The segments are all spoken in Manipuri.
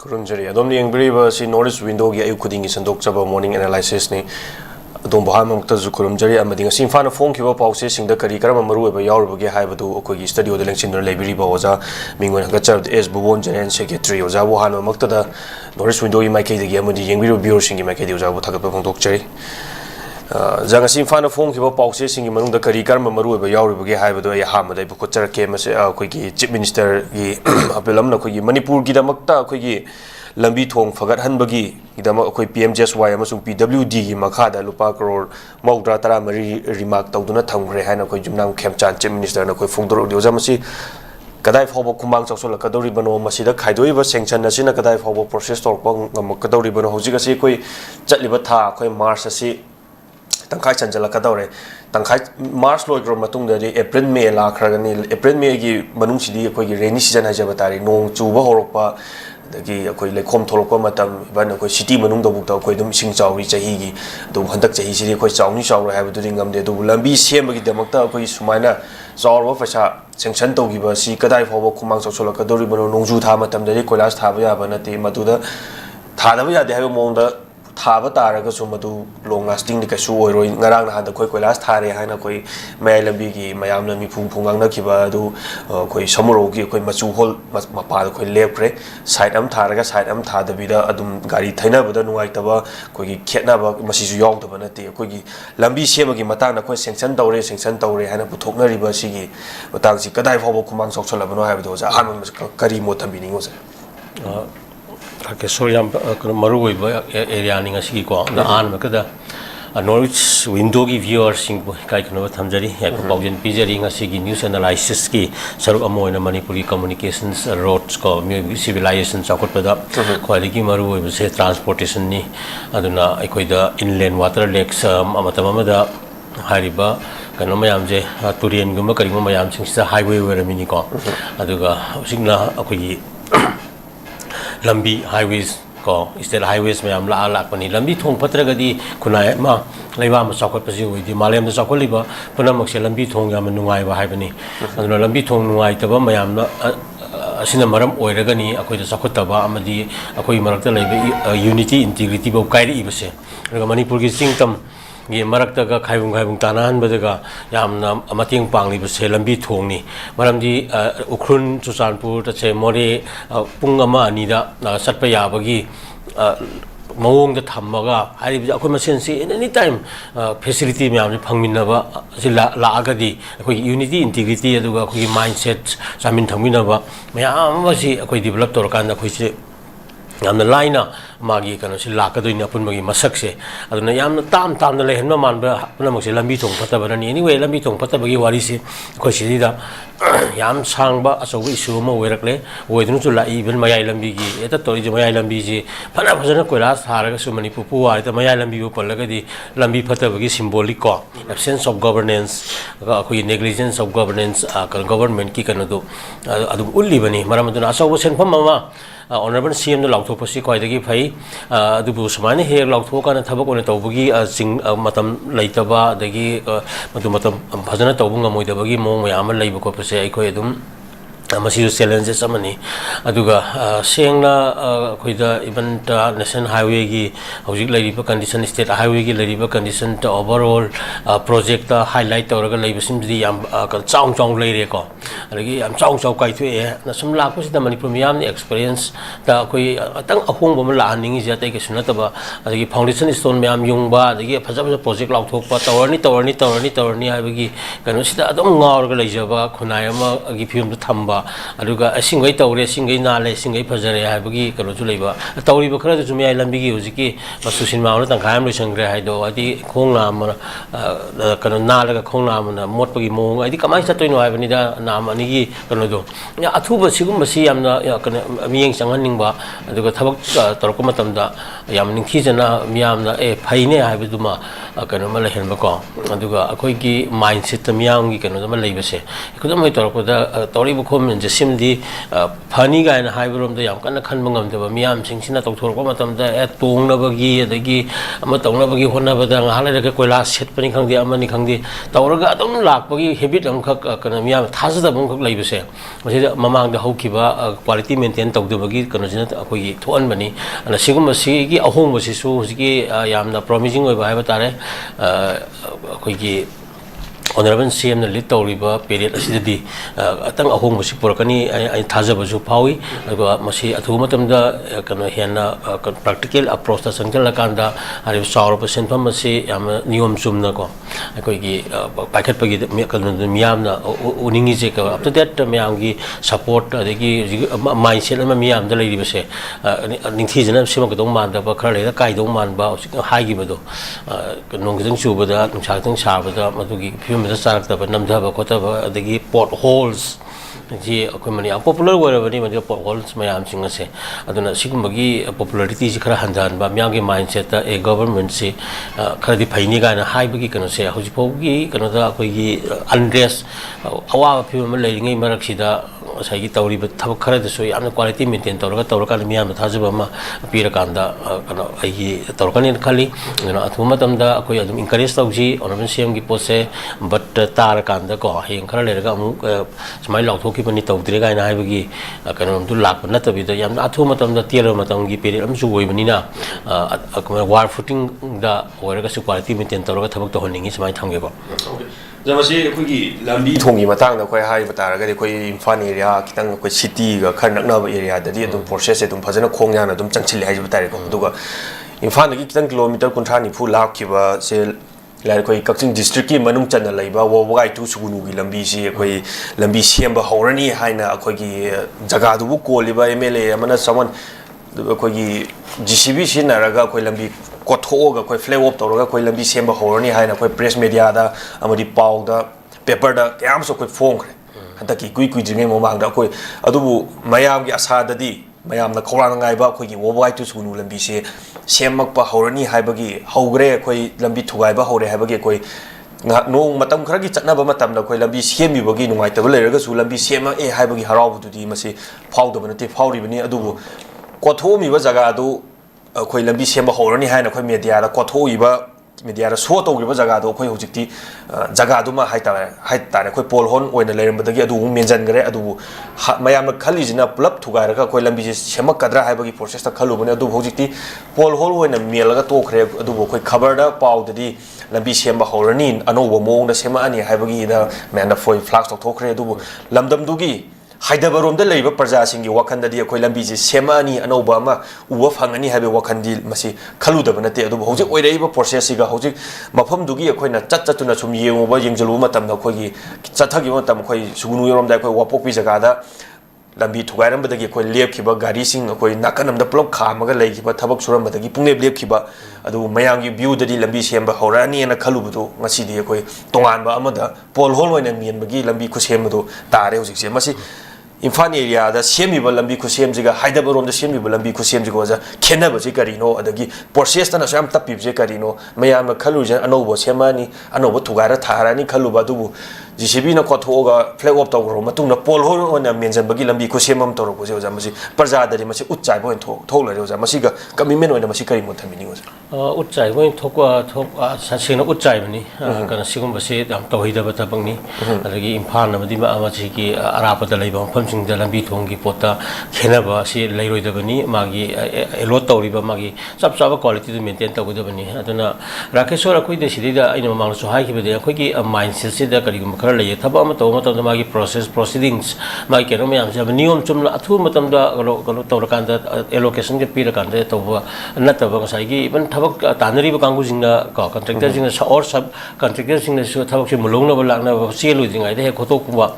Kurunjari. Adom ni English si Norris window gi ayu kuding isandok chaba morning analysis ni. Adom baham mukta zu kurunjari amading sim fan phone ki ba pause singda kari karam maru ba yaur ba ge hai badu ko gi studio de lengchin library ba oza mingwan ga chab S.BUBHOL general secretary oza bo han mukta da Norris window gi maike de gi amadi yengbiru bureau sing gi maike de oza bo thagat ba phongdok chari. Jang sim fan phone ki ba pause sing gi manung da kari karam maru ba yaur ba ge hai badu ya ham da bu ko char ke ma se ko gi chief minister gi apelam na ko gi manipur gi da makta ko gi lambi thong fagat han bagi idama akoi PMJSY amasung PWD gi makhada lupa crore maudra tara mari remark tawduna thamgre haina koi jumnam khemchan chief minister na koi phongdor dioja masi kadai phawbo kumang chaksol kadori bano masida khaidoi ba sanction asina kadai phawbo process torpa ngam kadori bano hojik asi koi chatliba tha koi march asi tangkai chanjala kadore tangkai march loi gro matung da april may la khragani april may gi manung sidi koi gi rainy season haja batari nong chuba horokpa dagi akoi lekhom tholokpa matam ban akoi city manung da buk da akoi dum sing chawi chahi gi do handak chahi siri akoi chawni chawra ha bu ringam de do lambi sem gi damakta akoi sumaina chawra phaisa sanction togi ba si kadai phawa khumang chawsola kadori bano nongju tha matam da koilas thaba ya ba nate maduda thadaba ya de ha mongda thaba taraga sumadu long lasting ni kasu oiroi ngarang na da koi koilas thare haina koi mai lambi gi mayam lambi phungang na kiba du koi samuro gi koi machu hol mapa da koi lepre side am tharaga side am tha da bida adum gari thaina bada nuai taba koi gi khetna ba masi ju yaw da bana te koi gi lambi sema gi matang na koi sanction tawre haina puthokna riba si gi matang si kadai phaw khumang chokchola bano ha bido ja am kari mo thambi ningo sa RAKESHWAR yam maru ba area ninga sigi ko na an ma kada Norwich window gi viewers sing kai kono thamjari ya ko bawjen pijari nga sigi news analysis ki saruk amoina manipuri communications roads ko civilization chakot pada quality maru ba se transportation ni aduna aikoida inland water lakes amatama da hariba kano mayam je turian gumba karingo mayam sing sa highway weramini ko aduga singna akoi lambi highways ko state highways mayam la pani lambi thong patragadi kunai ma leiba ma chakot pasi hoidi malem da chakot liba punamak se lambi thong yam nungai ba haibani aduna lambi thong nungai taba mayam na asina maram oiragani akoi da chakot taba amadi akoi marakta leiba unity integrity ba kairi ibase daga manipur gi singtam gi marakta ga khaibung tanan badaga yamna amating pangli ba se lambi thong ni maramdi ukhun chuchanpur ta che more pungama ani da satpa yabagi mawong da thammaga hari akoi masen si any time facility myam ni phangminna ba si la agadi akoi unity integrity aduga akoi mindset samin thangmina ba mayam ba si akoi develop tor kan akoi se yamna laina magi kano si lakadoi na pun magi masak se aduna yamna tam na lehen ma man ba punamak se lambi thong pata barani anyway lambi thong pata bagi wari se ko si da yam sang ba aso issue ma werakle oidunu chu la even mayai lambi gi eta tori je mayai lambi ji phana phajana koilas tharaga su mani pupu wa eta mayai lambi bu palaga di lambi phata bagi symbolic ko absence of governance ko negligence of governance government ki kano do adu ulli bani maramaduna aso sen pham ma honorable CM no lauthok pasi kwaidagi phai adubu samane he lauthok kana thabak one tawbugi sing matam leitaba dagi matam bhajana tawbunga moidabagi mo mayam leiba ko pase aikoi adum masidu challenges amani aduga sengna khoida even national highway gi hojik leriba condition state highway gi leriba condition to overall project ta highlight tawraga leiba simdi yam chong leire ko alagi yam chong kai thu e na sum la ko sida manipur miyam ni experience ta koi atang ahong bom la aning ji atai ke sunata ba alagi foundation stone miyam yung ba alagi phaja project lauk thok pa tawrni habagi kanu sida adom ngaur ga leijaba khunai ama agi film ta thamba aduga singai tawre singai nale singai phajare habagi kanu chu leiba tawri ba khara chu miyai lambi gi hojiki masusin ma ona tangkhai am loisangre haido adi khongna ma kanu nalaga khongna ma motpagi mong adi kamai chatoino habani da nam ani gi kanu do ya athuba sigum basi amna ya kanu miyeng changan ningba aduga thabak torko matamda yam ningthijana miyamna phaine haibaduma kano ma lehenba ko aduga akoi gi mindset miyam gi kano ma leibase ikudam mai torkoda tori bu khom je simdi phani ga na haibarom da yam kana khanba ngamdaba miyam singsina tawthorko matamda tongna bagi adagi ama tongna bagi honna bada nghala ga koila set pani khangdi amani khangdi tawraga adum lakpagi habit amkhak kana miyam thajada bumkhak leibase masida mamang da haukiba quality maintain tawdabagi kano jina akoi gi thoan bani ana sigum si gi ahong basi su gi yamna promising oi ba haiba tare akoi gi honorable CM na lead tawriba period asidadi atang ahong masi purakani ai thajabasu phawi ago masi athu matamda kano hena practical approach ta sangjala kanda ari 100% pham masi yam niyom chumna ko akoi gi paikhat pagi kano miyam na uningi je ka up to that miyam gi support adegi mindset ma miyam da leiri base ningthi jana sima ko dong man da ba khara le kai dong man ba hai gi bado nong jang chu bada nong sa tang sa bada madugi the Sarakta, Namdaba, Kotaba, the potholes. The popular wherever the potholes, my arm singer say. I don't know, Sigmagi popularity is Krahandan, but Miangi mindset, a government say, Kradi Painiga and a high bigi can say, Hojipogi, Canada, Andres, our people laying in Maraxida. Saya tahu but tahu kerana tu so yang quality maintain tahu kan miam tahu sebab pira kanda kalau ayi tahu kan ini kali, atau macam dah aku yang encourage tahu sih orang pun siam gitu se, but tar kanda kau yang kerana lerga kamu semai laut hoki pun tahu tidak kan ini bagi kan orang tu lak pun tapi tu yang atau macam dah tiada macam gitu peri orang suwoi pun ina aku war footing dah orang kasi quality maintain tahu kan tahu tahu ni semai tangge kau. Jadi aku lambi thongi matang na koi hai batara ga koi infan area kitang koi city ga khar nakna area da di adum process adum phajana khongya na adum changchil hai batari ko duga infan gi kitang kilometer kunthra ni phu lak kiba se lai koi kakching district ki manung chana laiba wo gai tu sugunu gi lambi si koi lambi siam ba horani haina akoi gi jaga du ko liba MLA amana saman koi gi GCB sin naraga koi lambi Kothoga koi flag up tawraga koi lambi semba horani haina koi press media da amadi paw da paper da kyam so koi phong khre handaki kui jingai momang da koi adubu mayam gi asa da di mayam na khorang ngai ba koi gi wobai tu sunu lambi se semak pa horani haibagi hogre koi lambi thugai ba hore haibagi koi nong matam khara gi chatna ba matam da koi lambi semi bagi nungai tabal lerga su lambi sema haibagi harau bu di masi phau da banati phauri bani adubu kothomi ba jaga adu koi lambi semba horani haina koi media da kotho iba media da so to giba jaga do koi hojikti jaga du ma haitare koi polhon oina leram badagi adu menjan gare adu mayam khali jina plap thugai ra koi lambi semak kadra haibagi process ta khalu bane adu hojikti polhol oina melaga to khre adu koi khabar da paw dadi lambi semba horani anoba mong da sema ani haibagi da man da foi flash to khre adu lamdam dugi Hyderabad da leiba praja singi wakanda di akoi lambi je semani anoba ma uwa phangani habe wakandi masi khaluda banate adu hojik oiraiba process siga hojik mafam dugi akoi na chatuna sum yengoba yengjalu matam da khoi gi chathagi matam khoi sugunu yorom da khoi wapok pi jaga da lambi thugairam badagi khoi lep khiba gari sing akoi nakanam da plok khamaga leigiba thabak suram badagi pungne lep khiba adu mayang gi view da di lambi semba horani na khalubudu ngasi di akoi tongan ba amada pol hol oina mien bagi lambi khusem do tare hojik se masi Infan area da semi balambi kusem jiga Hyderabad da semi balambi kusem jiga ja khena ba ji karino adagi process ta na sam tapip je karino mayam khalu jan anobo semani anobo thugara tharani khalu ba dubu GCB na kothoga flag up tawro matung na pol hol ona menjan bagi lambi kusem am tawro ko je ja masi parja da masi utchai bo thok la ja masi ga commitment oina masi kari mo thamini go utchai bo thok sasina utchai bani kana sigum basi dam tawhida ba tabangni adagi imphal na madi ma amasi ki arapa da leiba sing dalam bitong ki pota khena ba si leiroi da bani magi elot tawri ba magi sab quality to maintain ta da bani aduna rakeshwar koi de sidida ina mamang so hai ki be koi ki mindset se da kari gum khara lei thaba ma to magi proceedings magi ke no yam se niyom chumla athu matam da galo tawra kan da allocation ke pira kan da to ba nata ba sai ki ban thabak tanari ba kangu jingna ka contractor jingna or sub contractor jingna so thabak se mulong na ba lakna ba selu jingai de khotok ba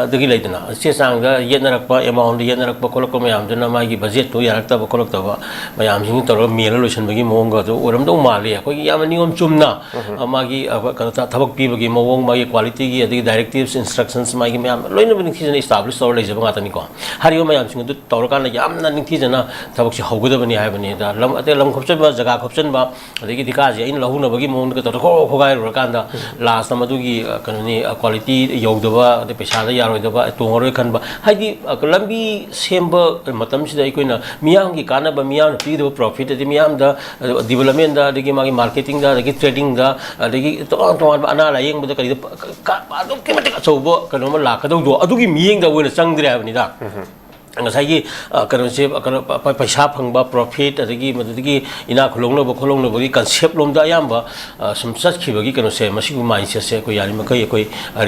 dagi leidana se sang da yenarakpa amount yenarakpa kolok mayam jana magi budget to yarakta ba kolok ta ba mayam jing to mela lotion bagi mong ga to oram do mali ko yam niom chumna magi ka thabak pi bagi mong magi quality gi ꯃꯥꯒꯤ ꯑꯗꯒꯤ ꯗꯥꯏꯔꯦꯛꯇꯤꯚꯁ ꯏꯟꯁꯇ꯭ꯔꯛꯁꯟꯁ ꯃꯥꯒꯤ ꯃꯌꯥꯝ ꯂꯣꯏꯅꯕ ꯅꯤꯡꯊꯤꯖꯅ ꯏꯁꯇꯥꯕ꯭ꯂꯤꯁ ꯇꯧꯔ ꯂꯩꯖꯕ ꯉꯥꯛꯇꯅꯤꯀꯣ ꯍꯥꯏꯔꯤꯕ ꯃꯌꯥꯝꯁꯤꯡ ꯑꯗꯨ ꯇꯧꯔꯀꯥꯟꯗ ꯌꯥꯝꯅ ꯅꯤꯡꯊꯤꯖꯅ ꯊꯕꯛꯁꯤ ꯍꯧꯒꯗꯕꯅꯤ ꯍꯥꯏꯕꯅꯤ ꯑꯇꯩ ꯂꯝ ꯈꯣꯞꯆꯟꯕ ꯖꯒꯥ ꯈꯣꯞꯆꯟꯕ ꯑꯗꯒꯤ ꯙꯤꯀꯥꯁꯦ ꯑꯩꯅ ꯂꯧꯍꯧꯅꯕꯒꯤ ꯃꯑꯣꯡꯗ ꯇꯧꯔ ꯈꯣꯒꯥꯏꯔꯨꯔꯀꯥꯟꯗ ꯂꯥꯁꯇ ꯃꯗꯨꯒꯤ ꯀꯩꯅꯣꯅꯤ क्वालिटी यौदबा अदे पैसा यारोदबा तोंगरोय खनबा हाइदि लंबी सेंबा मतमसिदा अखोइना मियामगी कानबा मियाम पीदबा प्रॉफिट अदि मियाम दा डेवलपमेंट दा अदि मागी मार्केटिंग दा अदि ट्रेडिंग दा अदि तोंग तोंग अना लायेंग बदा करि अदु केमते अचौबो कनोमा लाकदौदो अदुगी मियेंग दा ओइना चंगद्रे हाबनिदा ngasai kano se kano paisa phangba profit adagi madagi ina kholongno bagi concept lomda yamba sumsat khibagi kano se masigu mindset se ko yari makai ko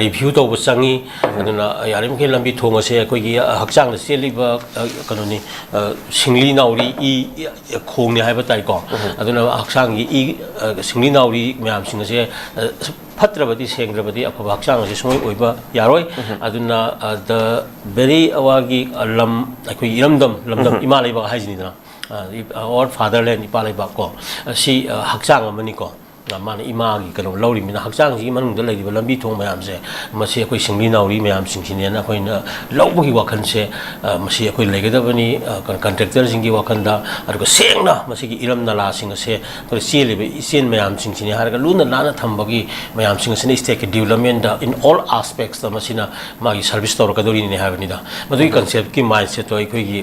review to busangi aduna yari makai lambi thonga se ko gi hakchang se liba kano ni singli nauri I khongni haiba tai ko aduna hakchang gi singli nauri myam sing se फत्रबदी सेंग्रबदी अफब हक्सांग से सोय ओइबा यारोय अदुना द वेरी अवागी लम अखोइ लमदम इमा लेबा हाइजिनिना और फादरलैंड इपा लेबा को सी हक्सांग अमनी को माने इमागी कनो लौरी मिना हक्सांग जी मनुंग द लेदिबा लंबी थोंग मयाम से मसी अखोइ सिंगली नाउरी मयाम सिंसिनेना अखोइना लौबगी वाखन से मसी अखोइ लेगदबनी कॉन्ट्रैक्टर जिंगी वाखनदा अरगो सेंगना मसी की इरम नाला सिंग से अखोइ चेलेबे इसेन मयाम सिंसिने हारगा लुना लाना थंबगी मयाम सिंग से stake development in all aspects द मसीना मागी सर्विस तौरकदोरी ने हाबनिदा मदुई कांसेप्ट की माइंडसेट तो अखोइगी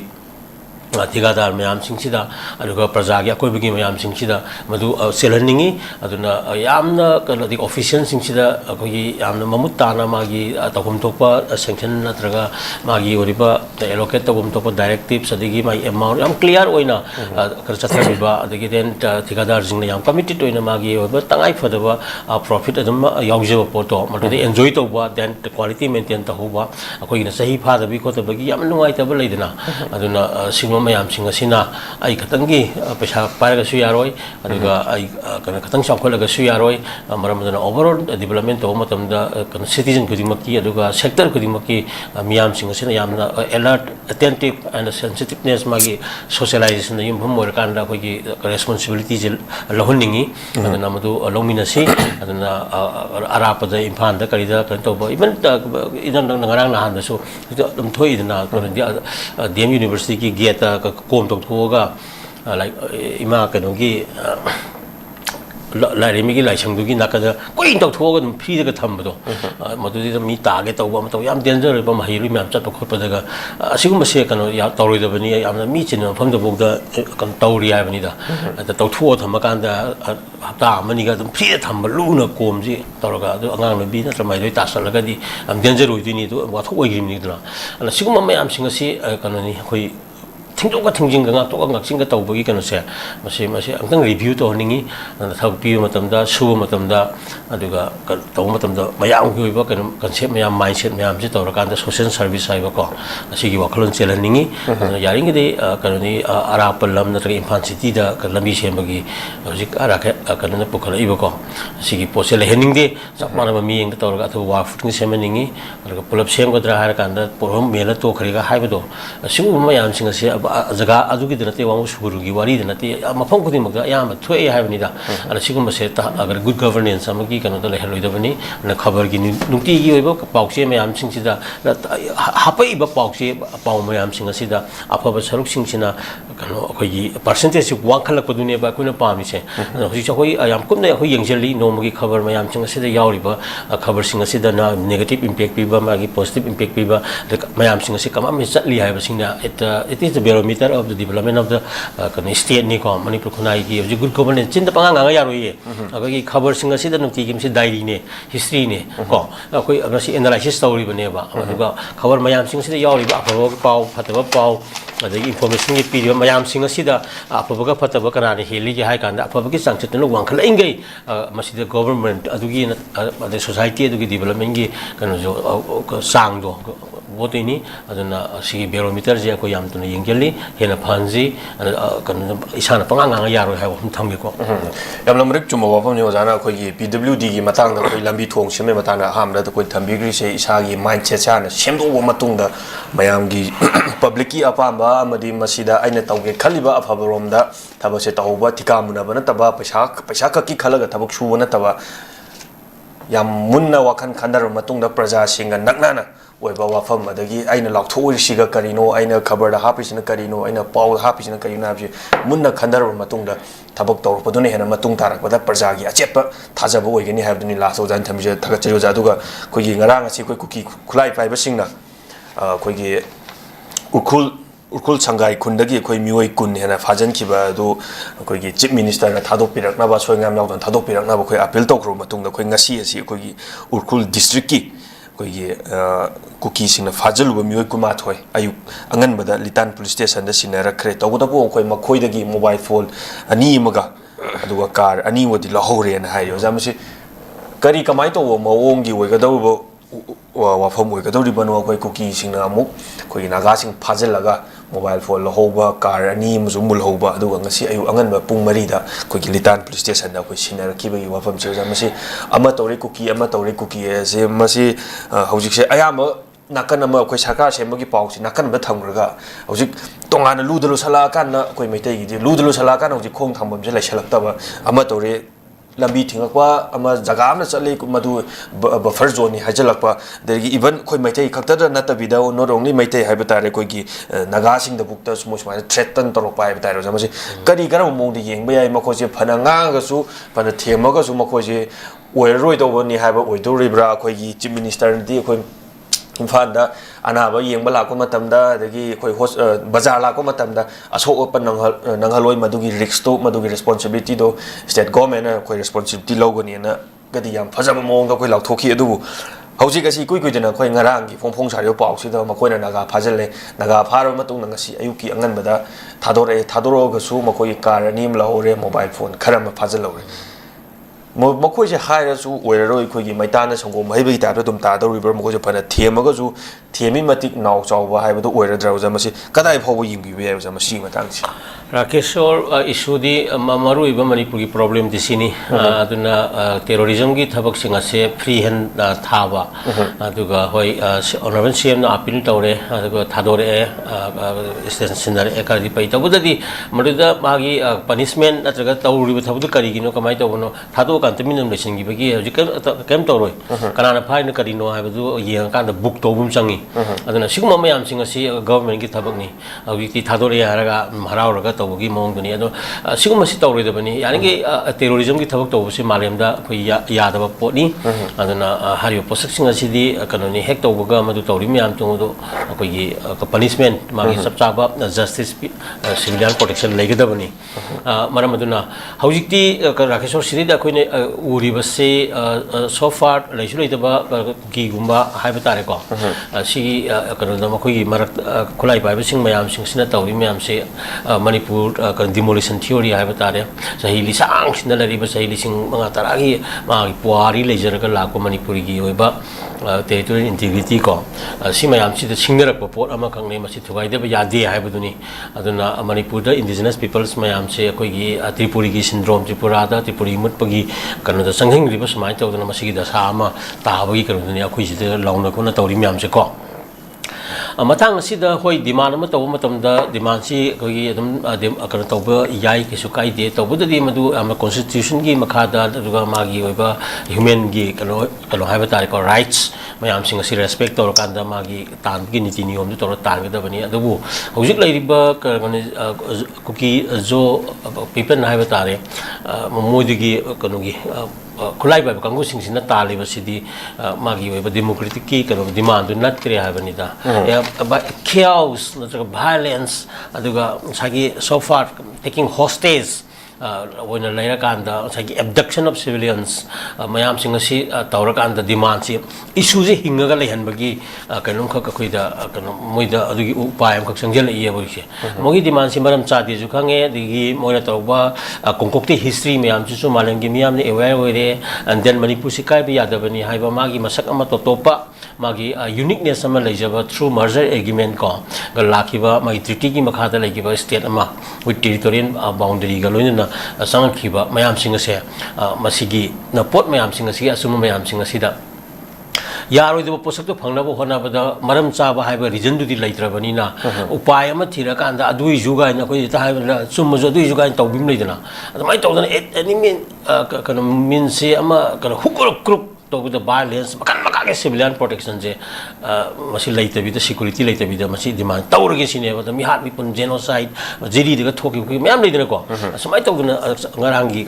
ठेकेदार मैम सिंगसिदा अदुगा प्रजागी अकोइबगी मैम सिंगसिदा मदु सेलहनिंगी अदुना यामना कलदि ऑफिशियल सिंगसिदा अकोगी यामना ममुत ताना मागी तगुम तोपा सैंक्शन नत्रगा मागी ओरिबा एलोकेट तगुम तोपा डायरेक्टिव्स अदगी माई अमाउंट याम क्लियर ओइना कर चथरबिबा अदगी देन ठेकेदार जिंगना याम कमिटेड ओइना मागी ओइबा तंगाई फदबा प्रॉफिट अदम यावजेबा पोतो मदुदि एन्जॉय तौबा देन क्वालिटी मेंटेन तहुबा अकोगिना सही फादबी खोतबगी याम नुंगाइतबा लेदना अदुना सिंग मैम आई खतंगी पैसा पारगसु यारोय अदुगा आई कन खतंग चाखोलगसु यारोय मरमदना ओवरऑल डेवलपमेंट तो मतमदा कन सिटीजन खुदिमकी अदुगा सेक्टर खुदिमकी मियाम सिंगसिना यामना अलर्ट अटेंटिव एंड सेंसिटिवनेस मागी सोशलाइजेशन युमभम मोरकांदा कोगी रेस्पोंसिबिलिटी जे लहोनिंगी अदुना मदु लोमिनसी अदुना अरापद इम्फान द करिदा कन तोबो इवन इदन नंगरांग नहानदसु दम थोइदना डीएम यूनिवर्सिटी की गेट कोम तौथोगा लाइक इमा कनोगी लाइरेमिगी लाइसंगदुगी नाकदा कोइन तौथोगा दम फ्रीदगा थंबदो मदुदि मी तागे तौबा मतौ याम डेंजर बा महिरु म्याम चत खोपदगा असिगुम से कनो या तौरोइदबनी यामना मी चिन फमदबोगदा कन तौरि हाबनिदा तौथो थमकांदा हप्ता अमनिगा दम फ्रीदा थंब लुना कोमजी तौरगा अदु अंगांग नबी नत्र माइदoi तासलगदी am डेंजर ओइदिनी दु वाथो ओइगिमनि दना अन सिगुम म्याम सिंगसी कनोनी खoi थिंगदोगा थिंजिंगा गातोगा गाक्सिंगा तौबगी कनो से अंतंग रिव्यू तो हनिंगी थगपी मतमदा सुब मतमदा अदुगा तौ मतमदा मयाम होइबा कनो कॉन्सेप्ट मयाम माइंडसेट मयाम जे तौरकांदा सोशल सर्विस हाइबा को असिगी वखलोन चेलनिंगी यारिंगदे कनोनी अराप लम नत्र इम्फाल सिटी दा लंबी सेमबगी हजिक अराके कनो पुखलाइबा को असिगी पोसे लेहनिंगदे चपमानबा मियंग तौरगा अथवा वाफुटिंग सेमनिंगी अदुगा पुलप सेमगद्रा हारकांदा पोरम मेला तो खरिगा हाइबदो असिगु मयाम सिंग से जगह अजुगी दनते वामु सुगुरुगी वारी दनते मफम खुदी मगदा याम थोए हाइबनिदा अन सिगुम से अगर गुड गवर्नेंस अमगी कनो द लेहलोइदबनी न खबर की नुक्ति की ओइबो पाउसे मयाम सिंगसिदा हापइबा पाउसे पाउ मयाम सिंगसिदा अफब सरुक सिंगसिना कनो अखोगी परसेंटेज वांखलकपदुने बा कुना पामिसे हजि चखोई याम कुमने अखोई यंगजली नोमगी खबर मयाम सिंगसिदा यावरिबा खबर सिंगसिदा ना नेगेटिव इंपैक्ट पीबा मागी पॉजिटिव इंपैक्ट पीबा मयाम सिंगसि कमाम चटली हाइबसिंगना it is the barometer of the development of the state ni ko manipur khunai ki hojik good governance chin da panga nga yaro ye agagi khabar sing asi da nukti kim si diary ne history ne ko akoi amasi analysis tawri bane ba aduga khabar mayam sing si da yawri ba apho pau phataba pau adagi information ki period mayam sing asi da apho ga phataba kana ne heli ki hai kanda apho gi changchet no wangkhal ingai masi da government adugi the society adugi development gi kana jo sang do बोतनी अदुना सिगी बैरोमीटर जे को याम तुना यंगेली हेना फानजी कन इसाना पंगा यारो हाय हम थंगेको याम लमरिक चुम वाफम नि ओजाना कोई पीडब्ल्यूडी की मतंग द कोई लंबी थोंग सेमे मताना हामदा द कोई थंबिग्री से इसागी माइंडसेट साना सेमदो मतुंग द मयाम की पब्लिक की अपांबा अमदी मसीदा आइना तौगे खलिबा अफबरोमदा थबसे तौबा थिका मुनाबा नतबा पैसा ककी खलगा थबक सुबा नतबा yam munna wakan khandar matungda praja singa naknana oiba wafam adagi aina laukthoi siga karino aina khabar da hapisina karino aina paw hapisina karino habji munna khandar matungda thabak tor padune hena matung tarak pada praja gi achepa thajaba oigani habduni last ojan thamje thaga chayo jaduga koigi ngarang asi koi kuki khulai pai basingna koigi urkhul sangai khundagi koi mioi kun hena fajan kiba do koigi chief minister na thadok pirakna ba soingam yaudon thadok pirakna ba koi appeal tokro matungda koi ngasi asi koigi urkhul district ki koigi kuki singna fajal ba mioi kuma thoi ayu angan bada litan police station da sinara khre tawda bo koi makhoi dagi mobile phone ani maga aduga car ani wodi lahore na hayo jamasi kari kamai to mawongi oigadaw bo wafam oigadaw bano koi kuki singna amuk koi naga sing fajalaga mobile phone lahoba car ani muzumul hoba aduga ngasi ayu angan ba pung marida koi litan police station da koi sinara kibagi wafam che jamasi ama tawre kuki se masi hojik se ayama nakan ama koi sarkar sembagi pawsi nakan ba thamgraga hojik tongana ludalo sala kan na koi meitai gi ludalo sala kan hojik khong thambam je laisalakta ba ama tawre lambi thingakwa ama jaga amna chale madu buffer zone ni hajalakpa dergi even koi maitai khakta na tabida not only maitai haibetare koi gi naga sing da bukta sumo sma threaten torokpa haibetare jamasi kari karam mongdi yengba yai mako je phana nga ga su phana thema ga su mako je oiroi do ni haiba oidoribra koi gi chief minister di koi imphal da anaba yengba la ko matamda dagi koi host bazar la ko matamda aso open nanghaloi madugi risk to madugi responsibility do state government koi responsibility logoni na gadi yam phajaba mong da koi lauthoki adu hauji kasi kui kui dena koi ngarang gi phong sario pau si da makoi na naga phajale naga pharo matung na ngasi ayuki angan bada thadoro ga su makoi car anim la hore mobile phone kharam phajalo makoi je haira su oiroi koi gi maitana sangom haibagi ta dum ta do river makoi je phana themaga su themi matik naw chawba haibadu oiradra jamasi kadai phawo yimgi be jamasi matang si Rakeshwar issue di maru iba manipur ki problem di sini aduna terrorism ki thabak singa se free hand thaba aduga hoi honorable CM na appeal tawre aduga thadore station sinar ekari pai tabudadi maduda magi punishment natraga tawri thabudu kari gino kamai tawno thado kan terminal lesson gi bagi kem tawroi kanana phai na kari no haibadu yang kan book tawbum changi aduna sigma mayam singa si government ki thabak ni awiti thadore haraga harauraga tawgi mong duni ado sigum si tawre da bani yani ki terrorism ki thabak taw si malemda khoi yadaba potni aduna hariyo posak singa si di kanoni hek tawga madu tawri myam tungo khoi gi punishment magi sabchaba justice civilian protection legada bani maram aduna hawjikti Rakeshwar siri da khoi ne uri base so far leisu leitaba ki gumba haiba tare ko si kanona khoi gi marak khulai bai sing mayam sing sina tawri myam se manipur demolition theory hai batare sahi lisang sinalari ba sahi lising mga taragi magi puari lejaraga lako manipuri gi oiba territorial integrity ko simayam si singnarak pot ama kangne masi thugai de ba yade hai baduni aduna manipur da indigenous peoples mayam se koi gi tripuri gi syndrome tripura da tripuri mut pagi kanu da sanghing riba samai tawduna masi gi da sama tabagi kanu ni akhoi si de launa ko na tawri myam se ko matang si da hoi demand ma taw matam da demand si koi adum kan tawba yai ki su kai de tawba di madu ama constitution gi makha da duga magi oiba human gi kano hai ba ko rights mayam sing si respect tor kan da magi tan gi niti niyom du tor tan ga da bani adu hojik lai riba kan kuki zo people hai ba tare moi gi kanu gi khulai ba kangu sing sina tali ba sidi magi oiba democratic ki kano demand not kre ha bani da chaos, violence, so far taking hostage when a layer kanda abduction of civilians mayam singa si tawra kanda demand si issues hinga ga lehan bagi kanum kha khoi da kanum moida adugi upayam khak sangjal iye boise mogi demand si maram cha de ju khange digi moina tawba kongkokti history mayam chu malang gi miyam ni aware hoire and then manipur si kai bi yadabani haiba magi masak ama totopa magi uniqueness ama lejaba through merger agreement ko ga lakhiba magi treaty gi makha da legiba state ama with territorial boundary ga loina sang khiba mayam singa se masigi na pot mayam singa si asuma mayam singa sida yaroi do posak to phangna bo hona bada maram cha ba haiba reason du di laitra bani na upay ama thira kan da adui juga na koi ta haiba sum jo adui juga tawbim leidana adamai tawdana enemy kan min se ama kan hukul group the violence makan civilian protection je masi laita bi the security laita bi the masi demand tawrage sine ba mi hat mi pun genocide jiri de thoki ki myam le dina ko samai to na ngarangi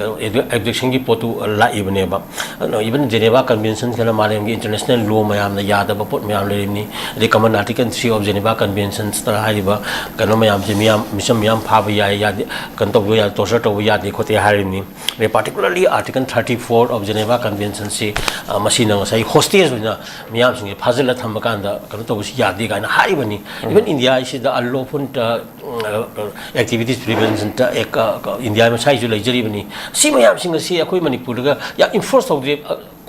abduction gi potu la ibne ba no even Geneva convention kana malem gi international law mayam na yada ba pot mayam le ni the common article 3 of Geneva conventions tara hai ba kana mayam je miyam misam miyam pha ba ya kan to ya torture to ya de khote hari ni particularly article 34 of Geneva convention se machine ngasai hostage na miyam sing phazela thamba kan da kan to si ya de ga na hai bani even India is the unlawful activities prevention ta ek India ma sai ju lai jari bani si mayam sing si akoi Manipur ga ya enforce to de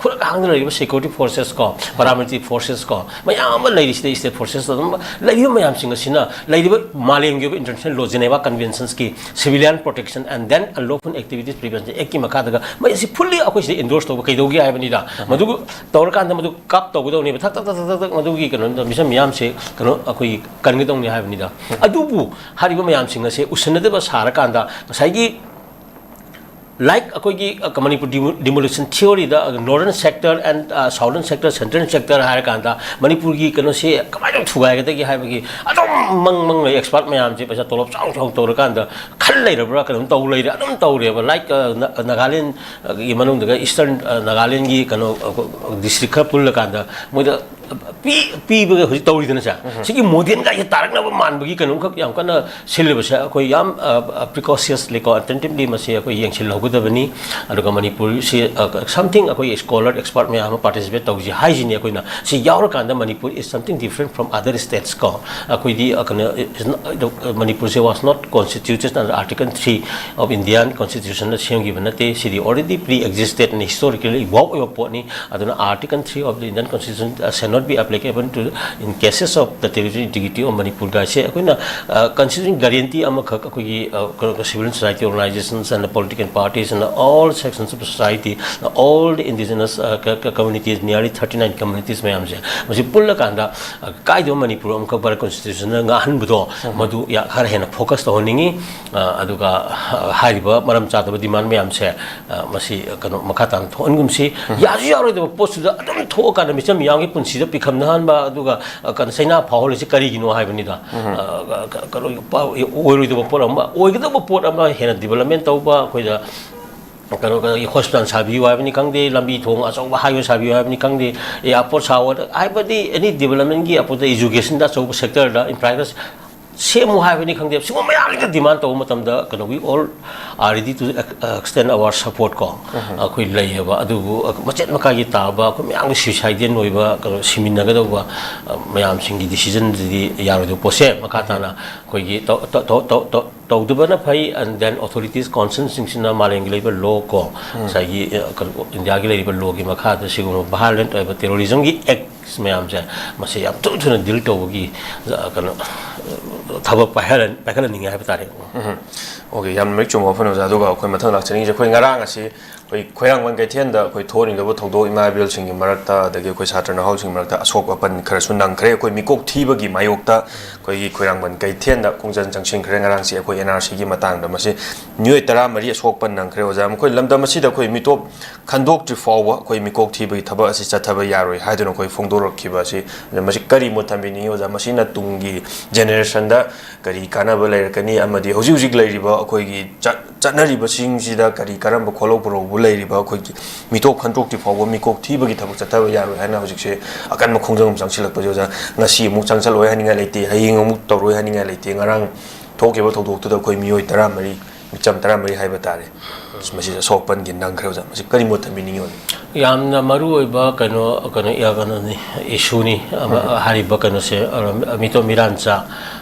khura hang na security forces ko paramilitary forces ko mayam lai state forces lai mayam sing sina lai malem gi international law Geneva conventions ki civilian protection and then unlawful activities prevention ek ki makha daga mai si fully akoi si endorse to kai dogi ai bani da madu tor kan da madu kap to do ni thak thak madu gi kan misam mayam se kan akoi kan gi dong ni ai bani da adubu hariba mayam sing se usna de ba sara kan da sai gi like akogi Manipur demolition theory the northern sector and southern sector central sector har kanda Manipur gi kano se kamai dong thugai ga gi haibagi adom mang lai expert mayam je paisa tolop chang chang to kanda khal lai ra kan to lai ra adom to re ba like Nagaland gi manung daga eastern Nagaland gi kano district ka pul kanda moida pi ba hoji tawri dana cha sigi modern ga ya tarak na man bagi kanum khak yam kana syllabus koi yam precautiously ko attentively mase koi yang chil hoguda bani aduga Manipur se something koi scholar expert me am participate tawji hygiene koi na si yaur kanda Manipur is something different from other states ko koi di kana Manipur se was not constituted under article 3 of Indian constitution na same given te si already pre-existed and historically evolved your poni aduna article 3 of the Indian constitution cannot be applicable to in cases of the territorial integrity of Manipur ga se koina considering guarantee am civil society organizations and the political parties and all sections of society all the indigenous communities nearly 39 communities mayam se masi pulla kanda kai do Manipur am ka bar constitution nga han budo madu ya khar hena focus to honingi aduga hariba maram cha da demand mayam se masi kano makatan thongum si ya ya ro de post da adum tho ka na misam yang gi punsi pikam nahan ba aduga kan saina phahol si kari gino hai bani da karo oiro do por am oiro do por am hena development to ba koi da karo hospital sabi wa bani kang de lambi thong aso ba highway sabi wa bani kang de airport sawa ai ba di any development gi apo education da so sector da in practice same hai bani kang de simo mayam ga demand to matam da kano we all are ready to extend our support ko koi lai ba adu machet maka gi ta ba ko mayam suicide noi ba kano simin na ga do ba mayam sing gi decision di yaro do pose maka ta na koi gi to do ba na phai and then authorities consent sing sina maleng gi ba law ko sai gi India gi lai ba law gi maka da sigo violent ba terrorism gi act mayam ja mase yam tu tu na dil to gi kano thaba pahal ningi hai batare okay yam mek chom ofan za do ga khoi mathang lak chani je khoi ngarang asi khoi khoirang wan kai then da khoi thoring da bo thongdo ima bil sing gi marakta da ge khoi satrana housing marakta asok apan khara sun nang khre khoi mikok thiba gi mayok ta khoi gi khoirang wan kai then da kongjan jangsin khre ngarang si khoi NRC gi matang da masi nyoi tara mari asok pan nang khre oja khoi lamda masi da khoi mitop khandok tri fawa khoi mikok thiba gi thaba asi chathaba yaroi haidon khoi phongdorok khiba si masi kari mutambi ni oja masi na tungi generation da kari kana ba lai kani amadi hoji hoji lai riba khoi gi chanari ba sing si da kari karam ba kholo pro bu lai riba khoi gi mitop khandok ti fawa mikok thiba gi thaba chathaba yaroi haina hoji se akan ma khongjang sang silak pa joja ngasi mu changchal oi haninga leite haying mu toroi haninga leite ngarang thoke ba thodok tu da khoi mioi tara mari micham tara mari haiba tare masi sokpan gi nang khreja masi kari mo tami ni yon yamna maru oi ba kano ya kano ni issue ni hari ba kano se mito mirancha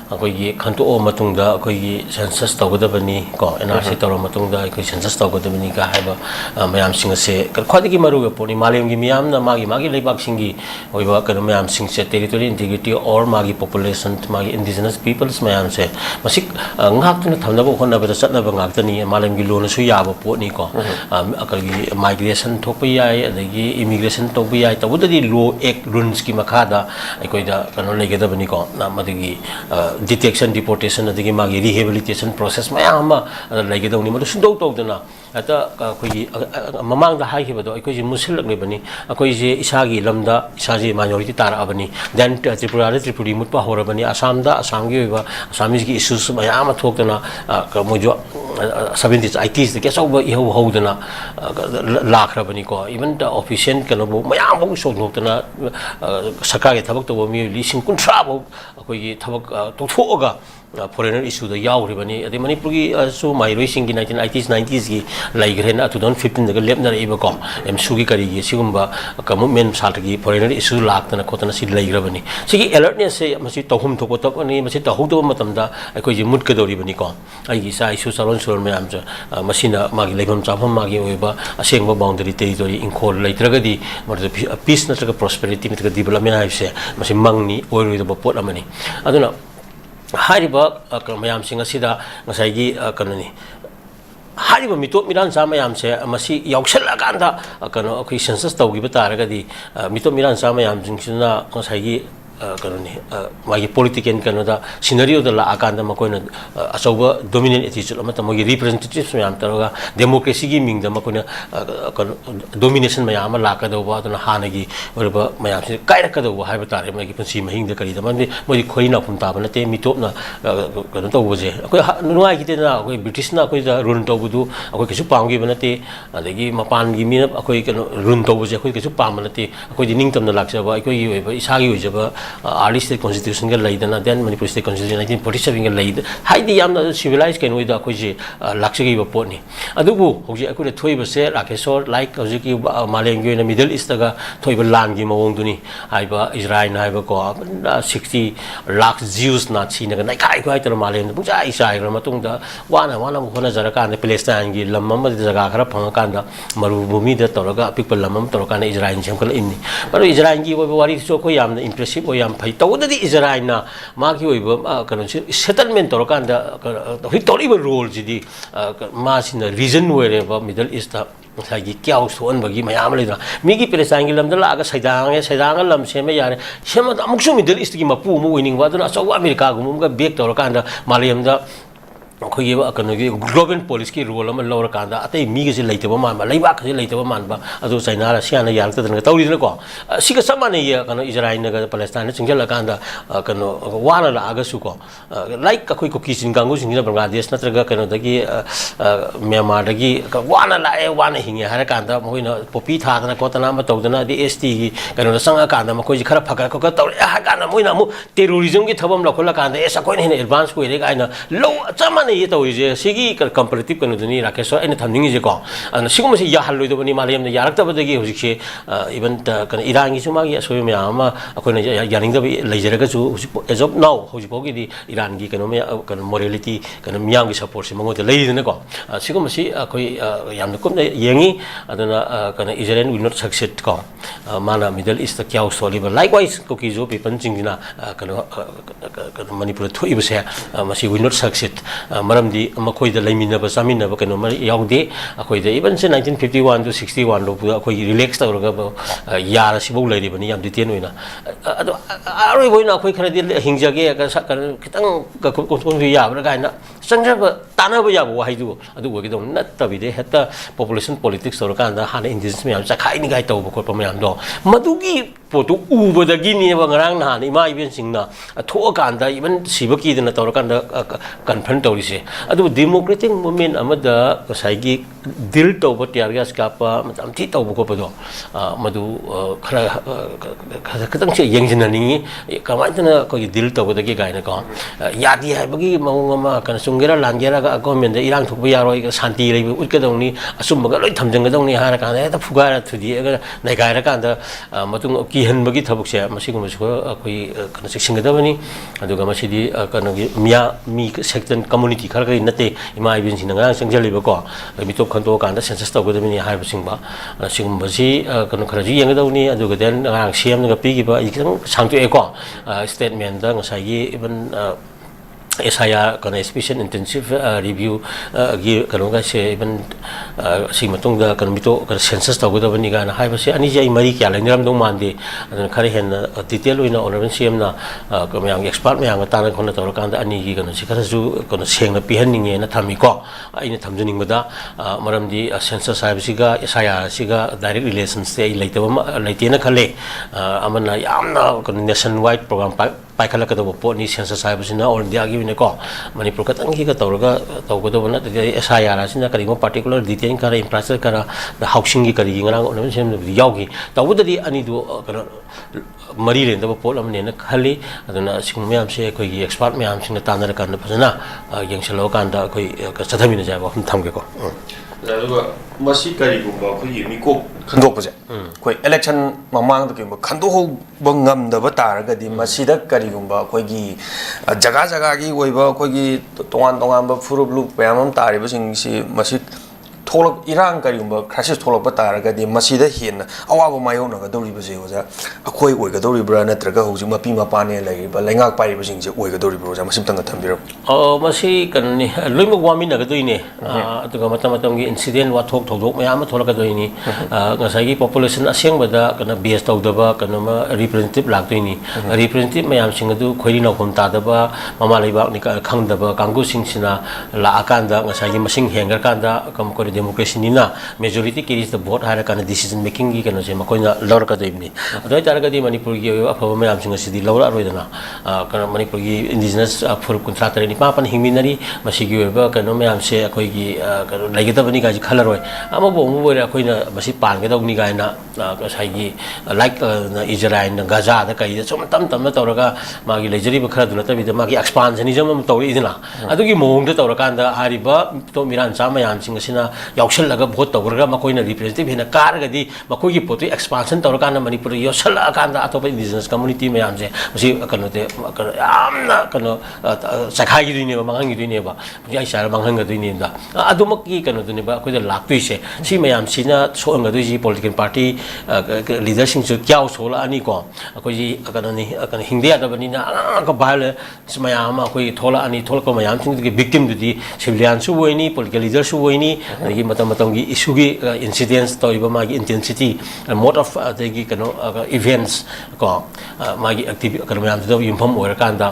akoi gi khanto o matung da akoi gi census tawda bani ko NRC tawra matung da akoi census tawda bani ka haiba mayam sing se khwadi gi maru ga poni malem gi miyam na magi leibak sing gi oi ba kano mayam sing se territorial integrity or magi population magi indigenous peoples mayam se masik ngak tuna thamna bo khonna ba chatna ba ngak tani malem gi lo na su ya ba poni ko akal gi migration thok pa yai adagi immigration to bi yai tawda di law act rules ki makha da akoi da kano lege da bani ko na madagi detection deportation adagi magi rehabilitation process mayam ma lege da ni ma su do to dana ata koi mamang da hai hiba do koi ji musil le bani koi ji isagi lamda isaji minority tar abani then tripura tripuri mut pa hora bani assam da assam gi ba assamese gi issues mayam thok dana mojo 70s 80s ke so ba iho hodana lakhra bani ko even the official kano bo mayam bo so nok dana sarkar ge thabak to bo mi lising kun tra bo koi gi thabak to thoga foreigner issue da yaw ribani ade manipur gi so mairoi sing gi 1980s 90s gi laigren 2015 da lepna iba ko emsu gi kari gi sigumba commitment sal gi foreigner issue laktana khotana si laigrabani sigi alertness se masi tohum thoko top ani masi tohudo matam da akoi ji mut ka dori bani ko ai gi sa issue salon sur me amja masina magi leibam chapam magi oiba asengba boundary territory inkhol laitraga di peace na traga prosperity na development haise masi mangni oiroi da pot amani aduna hariba mayam sing asida ngasai gi kanani hariba mitop miran sa mayam se masi yauksel aganda kano akhi census tawgi bataraga di mitop miran sa mayam sing sina ngasai gi kanani magi political kanoda scenario da la akanda makoina asoba dominant attitude amata mogi representatives mayam taroga democracy gi ming da makoina domination mayam la ka do ba na hanagi orba mayam se kaira ka do ha ba tare magi punsi mahing da kari da mogi khoina pun ta bana te mitop na kano to boje akoi nuai gi te na akoi british na akoi da run to budu akoi kesu pamgi bana te adagi mapan gi mi akoi kano run to boje akoi kesu pam bana te akoi di ningtam na laksa ba akoi gi ba isagi hoje ba early state constitution ga laidana then manipur state constitution 1947 ga laid haidi yamna civilized ken oida ko je lakshagi ba potni adubu hoji akure thoiba se rakeshwar like hoji ki malengi na middle east ga thoiba lan gi mawong duni haiba israel na haiba ko 60 lakh jews na china ga nai kai kai tar malen bu ja isai ga matung da wana mo khona jara kan palestine gi lamma ma jaga khara phang kan da maru bhumi da toraga people lamam toraka na israel jem kala inni pero israel gi wari so ko yamna impressive yam phai tawdadi israel na ma ki oiba kano settlement toraka da hitori role jidi ma sin region where ba middle east sagi kyau son bagi mayam le migi palestine gi lamda la ga saidang lam sema yare sema amuksu middle east gi mapu mu winning wa duna so america gum ga back toraka da malayam da khoi ba kano gi global police ki role am lawra kanda atai mi gi leitaba man ba leiba khasi leitaba man ba adu china ra siana yar ta dana tawri dana ko siga samane ye kano israel na ga palestine singjala kanda kano wana la aga su ko like ka khoi ko kisin gangu singina bangladesh natraga kano dagi myanmar dagi wana la e wana hinge hara kanda moi na popi tha dana ko tana ma tawdana di st gi kano sanga kanda ma khoi khara phakara ko tawre ha kanda moi na mu terrorism gi thabam la khola kanda esa koi ne advance ko re ga ina low chama ye tawije sigi comparative kanu duni rakeshwar ene thamningi je ko ana sigum se ya haloi do bani malayam ne yarak tabada gi hojik se even kan iran gi suma gi asoy me ama akona yaning da leijeraga chu as of now hojik bogi di iran gi kanu me kan morality kan myang gi support se mango de leidene ko sigum se akoi yam kum ne yengi adana kan israel will not succeed ko mana middle east kyau soli likewise ko ki jo pe panjingina kan manipur thoi bse masi will not succeed maramdi makoi da laimina ba samina ba kano mar yaude akoi da even se 1951 to 61 lo akoi relax ta ro ga yara sibau lai ri bani yam di ten oina ado aroi boina akoi khara di hingjage ga kitang ka kon ya ba ga na sangja ba tana ba ya ba hai du adu go gi dong nat ta bi de heta population politics ro kan da hana indigenous me am sa khai ni ga taw ba ko pa me am do madugi potu uba da gini ba ngarang na ni ma even singna tho kan da even sibaki da na taw kan da confront taw rise adu democratic movement amada sai gi dil taw ba tiar ga skapa matam thi taw ko pa do madu khara katang che yengjin ni kamai na ko gi dil taw da gi ga na ko ya di hai ba gi mawng ma kan sungera langera ga government da irang thuk ba ya roi ga shanti rei ut ka dong ni asum ba ga loi thamjang ga dong ni ha ra kan da phuga ra thudi ga nai ga ra kan da matung ki han ba gi thabuk se masi ko ko koi kan section ga da bani adu ga masi di kan gi mia mi section community khar ga nate ima ibin sin nga sangjali ba ko mi top khan to kan da census taw ga da ni ha ba sing ba sing ba si kan khara ji yang ga dong ni adu ga den nga cm ga pi gi ba ikang sang tu e ko statement da nga sai gi even SIR kana special intensive review gi kanu ga se even si matung da kan mito kan census taw da bani ga na hai ba se ani jai mari kya lai ram dong man de adun khare hen detail oina honorable CM na ka myang expert myang ta na khona taw kan da ani gi kan si khara ju kan seng na pihan ninge na thami ko aina thamjuning bada maram di census hai si ga SIR si ga direct relations te laitaba laite na khale amana yamna kan nationwide program pai khala ka do po ni census hai basina all india gi ne ko manipur ka tang gi ka tawraga tawgodo bana de SIR asina kari mo particular detail kara infrastructure kara the housing gi kari ngarang on sem yaugi tawudadi ani do kana mari ren da po lam ne na khali aduna sing myam se koi gi expert myam sing na tanar kan phajana yengsalo kan da koi ka chathami na ja ba tham ge ko ꯑꯗꯨꯒ ꯃꯁꯤ ꯀꯔꯤꯒꯨꯝꯕ ꯑꯩꯈꯣꯏꯒꯤ ꯃꯤꯀꯣꯛ ꯈꯟꯗꯣꯛꯄꯁꯦ ꯑꯩꯈꯣꯏ ꯏꯂꯦꯛꯁꯟ ꯃꯃꯥꯡꯗ ꯀꯩꯒꯨꯝꯕ ꯈꯟꯗꯣꯛꯍꯧꯕ ꯉꯝꯗꯕ ꯇꯥꯔꯒꯗꯤ ꯃꯁꯤꯗ ꯀꯔꯤꯒꯨꯝꯕ ꯑꯩꯈꯣꯏꯒꯤ ꯖꯒꯥ ꯖꯒꯥꯒꯤ ꯑꯣꯏꯕ ꯑꯩꯈꯣꯏꯒꯤ ꯇꯣꯉꯥꯟ ꯇꯣꯉꯥꯟꯕ ꯐꯨꯔꯨꯞ ꯂꯨꯞ ꯃꯌꯥꯝ ꯑꯃ ꯇꯥꯔꯤꯕꯁꯤꯡꯁꯤ ꯃꯁꯤ ꯊꯣꯛꯂꯛ ꯏꯔꯥꯡ ꯀꯔꯤꯒꯨꯝꯕ ꯈ꯭ꯔꯥꯏꯁꯤꯁ ꯊꯣꯛꯂꯛꯄ ꯇꯥꯔꯒꯗꯤ ꯃꯁꯤꯗ ꯍꯦꯟꯅ ꯑꯋꯥꯕ ꯃꯥꯌꯣꯛꯅꯒꯗꯧꯔꯤꯕꯁꯦ ꯑꯣꯖꯥ ꯑꯩꯈꯣꯏ ꯑꯣꯏꯒꯗꯧꯔꯤꯕ꯭ꯔꯥ ꯅꯠꯇ꯭ꯔꯒ ꯍꯧꯖꯤꯛ ꯃꯄꯤ ꯃꯄꯥꯅꯦ ꯂꯩꯔꯤꯕ ꯂꯩꯉꯥꯛ ꯄꯥꯏꯔꯤꯕꯁꯤꯡꯁꯦ ꯑꯣꯏꯒꯗꯧꯔꯤꯕ꯭ꯔꯥ ꯑꯣꯖꯥ ꯃꯁꯤꯝꯇꯪꯒ ꯊꯝꯕꯤꯔꯛꯎ ꯃꯁꯤ ꯀꯩꯅꯣꯅꯤ ꯂꯣꯏꯅꯃꯛ ꯋꯥꯃꯤꯟꯅꯒꯗꯣꯏꯅꯦ ꯑꯗꯨꯒ ꯃꯇꯝ ꯃꯇꯝꯒꯤ ꯏꯟꯁꯤꯗꯦꯟ ꯋꯥꯊꯣꯛ ꯊꯧꯗꯣꯛ ꯃꯌꯥꯝ ꯑꯃ ꯊꯣꯛꯂꯛꯀꯗꯣꯏꯅꯤ ꯉꯁꯥꯏꯒꯤ ꯄꯣꯄꯨꯂꯦꯁꯟ ꯑꯁꯦꯡꯕꯗ ꯀꯩꯅꯣ ꯕꯦꯁ ꯇꯧꯗꯕ ꯀꯩꯅꯣꯃ ꯔꯤꯄ꯭ꯔꯖꯦꯟꯇꯦꯇꯤꯚ ꯂꯥꯛꯇꯣꯏꯅꯤ ꯔꯤꯄ꯭ꯔꯖꯦꯟꯇꯦꯇꯤꯚ ꯃꯌꯥꯝꯁꯤꯡ ꯑꯗꯨ ꯈꯣꯏꯔꯤ ꯅꯥꯎꯐꯝ ꯇꯥꯗꯕ ꯃꯃꯥ ꯂꯩꯕꯥꯛꯅꯤ ꯈꯪꯗꯕ ꯀꯥꯡꯕꯨꯁꯤꯡꯁꯤꯅ ꯂꯥꯛꯑꯀꯥꯟꯗ ꯉꯁꯥꯏꯒꯤ ꯃꯁꯤꯡ ꯍꯦꯟꯒ꯭ꯔꯀꯥꯟꯗ ꯑꯩꯈꯣꯏ ꯗꯦꯃꯣꯀ꯭ꯔꯦꯁꯤꯅꯤꯅ majority carries the vote higher kind of decision making gi kana se makoina lor ka doibni adoi taragadi manipur gi afaba mayam singa sidi lor aroidana kana manipur gi indigenous furup kuntra tare ni papan hingminari masigi oba kana mayam se akoi gi kana laigadabani ga ji khalaroi ama bo mu bore akoina masi pan ga dogni ga na sai gi like Israel na Gaza da kai som tam tam na tawraga magi lejari ba khara duna tabi da magi expansionism am tawri idina adugi mong da tawrakanda hariba to miran cha mayam singa sina yaushal laga vote तौरगा मकोइना रिप्रेजेंटेटिव हेना कारगदी मकोइगी पोतु एक्सपांशन तौरकाना मणिपुर योसला कांदा अतोप इंडिजिनस कम्युनिटी मयाम से मसी कनोते यामना कनो सखागी दुइने मंगंगी दुइने बा आई सार मंगंग दुइने दा अदुमकी कनो दुने बा कोइदा लाक्तुइ से सी मयाम सिना सोंग दुइ पॉलिटिकल पार्टी लीडर सिंग सु क्याउ सोला अनि को अकोजी कनोनी कन हिंदे अदबनिना का बाल मयाम अकोइ थोला अनि थोलको मयाम सिंग की विक्टिम दुदी सिविलियन सु वइनी पॉलिटिकल लीडर सु वइनी अगी मतम मतम की इशू की incidents to iba magi intensity and mode of the kano events ko magi active kano yam do yumpham oira kanda